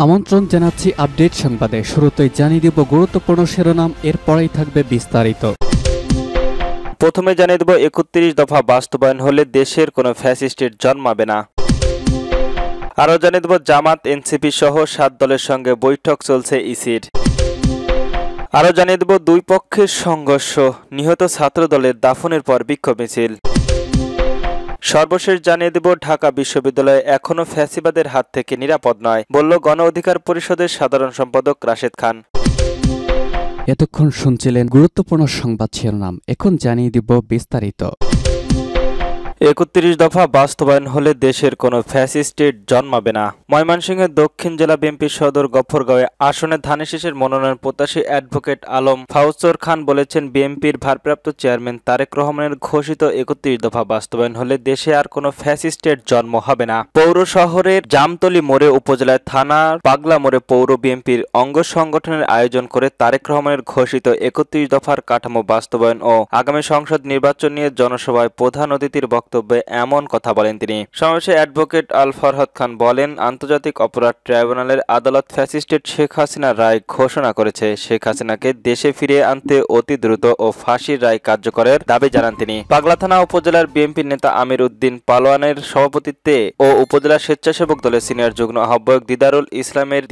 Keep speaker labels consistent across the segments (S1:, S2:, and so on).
S1: আমন্ত্রণ জানাচ্ছি আপডেট সংবাদে। শুরুতেই জানিয়ে দেব গুরুত্বপূর্ণ শিরোনাম, এরপরেই থাকবে বিস্তারিত।
S2: প্রথমে জানিয়ে দেব ৩১ দফা বাস্তবায়ন হলে দেশের কোনো ফ্যাসিস্টের জন্মাবে না। আরও জানিয়ে দেব জামাত এনসিপি সহ ৭ দলের সঙ্গে বৈঠক চলছে ইসির। আরও জানিয়ে দেব দুই পক্ষের সংঘর্ষ, নিহত ছাত্র দলের দাফনের পর বিক্ষোভ মিছিল। সর্বশেষ জানিয়ে দেব ঢাকা বিশ্ববিদ্যালয় এখনো ফ্যাসিবাদের হাত থেকে নিরাপদ নয়, বলল গণ অধিকার পরিষদের সাধারণ সম্পাদক রাশেদ খান।
S1: এতক্ষণ শুনছিলেন গুরুত্বপূর্ণ সংবাদ শিরোনাম, এখন জানিয়ে দিব বিস্তারিত।
S2: ৩১ দফা বাস্তবায়ন হলে দেশের কোনো ফ্যাসিস্টের জন্মাবে না। ময়মনসিংহের দক্ষিণ জেলা বিএনপির সদর গফরগাঁওয়ে আসনে ধানের শীষের মনোনয়ন প্রত্যাশী অ্যাডভোকেট আলম ফাউজর খান বলেছেন, বিএনপির ভারপ্রাপ্ত চেয়ারম্যান তারেক রহমানের ঘোষিত ৩১ দফা বাস্তবায়ন হলে দেশে আর কোনো ফ্যাসিস্টের জন্ম হবে না। পৌর শহরের জামতলী মোড়ে উপজেলায় থানার পাগলা মোড়ে পৌর বিএনপির অঙ্গ সংগঠনের আয়োজন করে তারেক রহমানের ঘোষিত ৩১ দফার কাঠামো বাস্তবায়ন ও আগামী সংসদ নির্বাচন নিয়ে জনসভায় প্রধান অতিথির বক্তব্যে এমন কথা বলেন তিনি। সমাবেশে অ্যাডভোকেট আল ফরহাদ খান বলেন, আন্তর্জাতিক অপরাধ ট্রাইব্যুনালের আদালত ফ্যাসিস্টের শেখ হাসিনার রায় ঘোষণা করেছে। শেখ হাসিনাকে দেশে ফিরিয়ে আনতে অতি দ্রুত ও ফাঁসির রায় কার্যকরের দাবি জানান তিনি। পাগলা থানা উপজেলার বিএনপির নেতা আমির উদ্দিন পালোয়ানের সভাপতিত্বে ও উপজেলা স্বেচ্ছাসেবক দলের সিনিয়র যুগ্ম আহ্বায়ক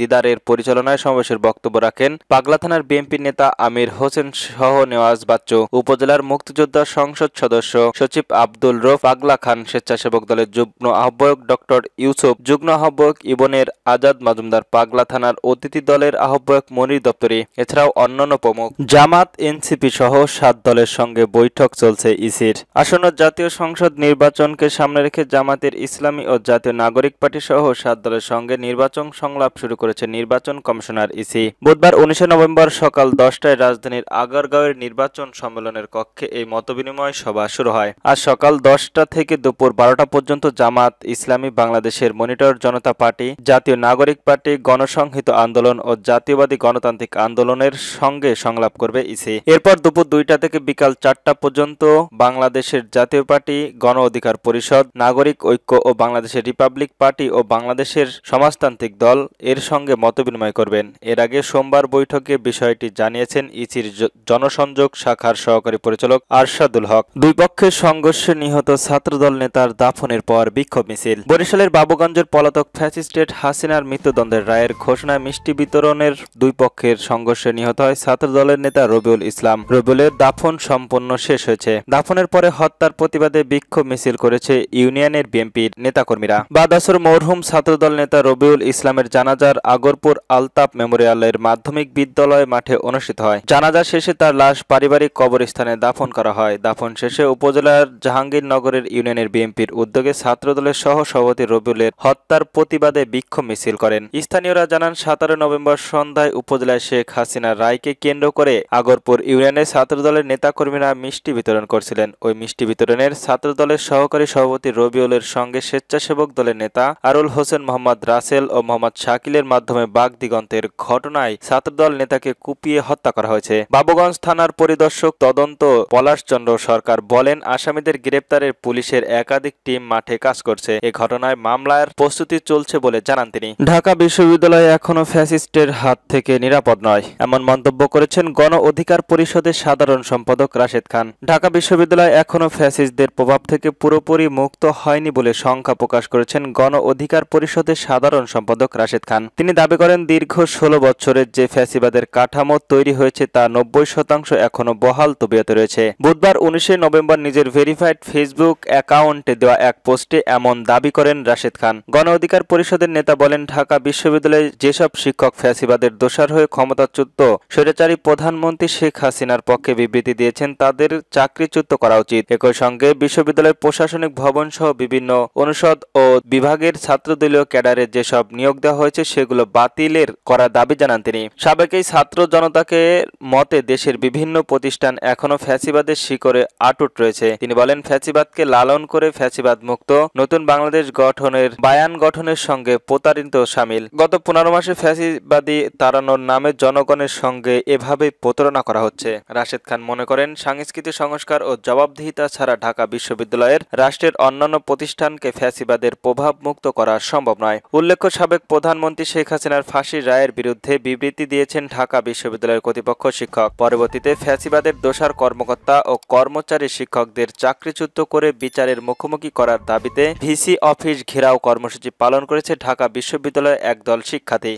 S2: দিদারের পরিচালনায় সমাবেশের বক্তব্য রাখেন পাগলা থানার বিএনপির নেতা আমির হোসেন সহ নেওয়াজ বাচ্চু, উপজেলার মুক্তিযোদ্ধা সংসদ সদস্য সচিব আব্দুল রফ, পাগলা খান স্বেচ্ছাসেবক দলের যুগ্ম আহ্বায়ক ডক্টর ইউসুফ, যুগ্ম আহ্বায়ক ইবনের আজাদ মাজুমদার, পাগলা থানার অতিথি দলের আহ্বায়ক মনির দপ্তরি, এছাড়াও অন্যান্য প্রমুখ। জামাত এনসিপি সহ ৭ দলের সঙ্গে বৈঠক চলছে ইসির। আসন্ন জাতীয় সংসদ নির্বাচনকে সামনে রেখে জামাতের ইসলামী ও জাতীয় নাগরিক পার্টি সহ ৭ দলের সঙ্গে নির্বাচন সংলাপ শুরু করেছে নির্বাচন কমিশনার ইসি। বুধবার ১৯ নভেম্বর সকাল ১০টায় রাজধানীর আগারগাঁওয়ের নির্বাচন সম্মেলনের কক্ষে এই মতবিনিময় সভা শুরু হয়। আজ সকাল ১০টা থেকে দুপুর ১২টা পর্যন্ত জামাত ইসলামী বাংলাদেশের মনিটর জনতা পার্টি, জাতীয় নাগরিক পার্টি, গণসংহত আন্দোলন ও জাতীয়বাদী গণতান্ত্রিক আন্দোলনের সঙ্গে সংলাপ করবে ইসি। এরপর দুপুর ২টা থেকে বিকাল ৪টা পর্যন্ত বাংলাদেশের জাতীয় পার্টি, গণ অধিকার পরিষদ, নাগরিক ঐক্য ও বাংলাদেশের রিপাবলিক পার্টি ও বাংলাদেশের সমাজতান্ত্রিক দল এর সঙ্গে মতবিনিময় করবেন। এর আগে সোমবার বৈঠকে বিষয়টি জানিয়েছেন ইসির জনসংযোগ শাখার সহকারী পরিচালক আরশাদুল হক। দুই পক্ষের সংঘর্ষে নিহত ছাত্রদল নেতার দাফনের পর বিক্ষোভ মিছিল। বরিশালের বাবুগঞ্জের পলাতক ফ্যাসিস্টেট হাসিনার মৃত্যুদণ্ডের রায়ের ঘোষণায় মিষ্টি বিতরণের দুই পক্ষের সংঘর্ষে নিহত হয় ছাত্রদলের নেতা রবিউল ইসলাম। রবিউলের দাফন সম্পন্ন শেষ হয়েছে। দাফনের পরে হত্যার প্রতিবাদে বিক্ষোভ মিছিল করেছে ইউনিয়নের বিএনপির নেতাকর্মীরা। বাদ আসর মরহুম ছাত্রদল নেতা রবিউল ইসলামের জানাজার আগরপুর আলতাফ মেমোরিয়ালের মাধ্যমিক বিদ্যালয় মাঠে অনুষ্ঠিত হয়। জানাজা শেষে তার লাশ পারিবারিক কবরস্থানে দাফন করা হয়। দাফন শেষে উপজেলার জাহাঙ্গীরনগরের ইউনিয়নের বিএনপির উদ্যোগে ছাত্রদলের সহ সভাপতি রবিউলের হত্যার প্রতিবাদে বিক্ষোভ মিছিল করেন। স্থানীয়রা জানান, ১৭ নভেম্বর সন্ধ্যায় উপজেলায় শেখ হাসিনার রায়কে কেন্দ্র করে আগরপুর ইউনিয়নে ছাত্রদলের নেতাকর্মীরা মিষ্টি বিতরণ করছিলেন। ওই মিষ্টি বিতরণের ছাত্রদলের সহকারী সভাপতি রবিউলের সঙ্গে স্বেচ্ছাসেবক দলের নেতা আরুল হোসেন, মোহাম্মদ রাসেল ও মোহাম্মদ শাকিলের মাধ্যমে বাগদিগন্তের ঘটনায় ছাত্রদল নেতাকে কুপিয়ে হত্যা করা হয়েছে। বাবুগঞ্জ থানার পরিদর্শক তদন্ত পলাশচন্দ্র সরকার বলেন, আসামিদের গ্রেপ্তারের পুলিশের একাধিক টিম মাঠে কাজ করছে। এ ঘটনায় মামলার প্রস্তুতি চলছে বলে জানান তিনি। ঢাকা বিশ্ববিদ্যালয় এখনো ফ্যাসিস্টের হাত থেকে নিরাপদ নয়, এমন মন্তব্য করেছেন গণ অধিকার পরিষদের সাধারণ সম্পাদক রাশেদ খান। ঢাকা বিশ্ববিদ্যালয় এখনো ফ্যাসিস্টদের প্রভাব থেকে পুরোপুরি মুক্ত হয়নি বলে শঙ্কা প্রকাশ করেছেন গণ অধিকার পরিষদের সাধারণ সম্পাদক রাশেদ খান। তিনি দাবি করেন, দীর্ঘ ১৬ বছরের যে ফ্যাসিবাদের কাঠামো তৈরি হয়েছে তা ৯০% এখনো বহাল তবিয়তে রয়েছে। বুধবার ১৯ নভেম্বর নিজের ভেরিফাইড ফেসবুক অ্যাকাউন্টে দেওয়া এক পোস্টে এমন দাবি করেন রাশেদ খান। গণ অধিকার পরিষদের নেতা বলেন, ঢাকা বিশ্ববিদ্যালয়ে যেসব শিক্ষক ফ্যাসিবাদের দোষর হয়ে ক্ষমতাচ্যুত স্বৈরাচারী প্রধানমন্ত্রী শেখ হাসিনার পক্ষে বিবৃতি দিয়েছেন, তাদের চাকরিচ্যুত করা উচিত। একই সঙ্গে বিশ্ববিদ্যালয়ের প্রশাসনিক ভবন সহ বিভিন্ন অনুষদ ও বিভাগের ছাত্রদলীয় ক্যাডারে যেসব নিয়োগ দেওয়া হয়েছে সেগুলো বাতিলের করার দাবি জানান তিনি। সাবেক এই ছাত্র জনতাকে মতে দেশের বিভিন্ন প্রতিষ্ঠান এখনো ফ্যাসিবাদের শিকড়ে আটুট রয়েছে। তিনি বলেন, ফ্যাসিবাদকে দেশকে লালন করে ফ্যাসিবাদ মুক্ত নতুন বাংলাদেশ গঠনের বায়ান গঠনের সঙ্গে প্রতারিত শামিল। গত 15 মাসে ফ্যাসিবাদী তাড়ানোর নামে জনগণের সঙ্গে এভাবে প্রতারণা করা হচ্ছে। রাশেদ খান মনে করেন, সাংস্কৃতিক সংস্কার ও জবাবদিহিতা ছাড়া ঢাকা বিশ্ববিদ্যালয়ের রাষ্ট্রের অন্যান্য প্রতিষ্ঠানকে ফ্যাসিবাদের প্রভাব মুক্ত করা সম্ভব নয়। উল্লেখ্য, সাবেক প্রধানমন্ত্রী শেখ হাসিনার ফাঁসির রায়ের বিরুদ্ধে বিবৃতি দিয়েছেন ঢাকা বিশ্ববিদ্যালয়ের কর্তৃপক্ষ শিক্ষক। পরবর্তীতে ফ্যাসিবাদের দোষর কর্মকর্তা ও কর্মচারী শিক্ষকদের চাকরিচ্যুত করে বিচারের মুখোমুখি করার দাবিতে ভিসি অফিস ঘেরাও কর্মসূচি পালন করেছে ঢাকা বিশ্ববিদ্যালয়ের একদল শিক্ষার্থী।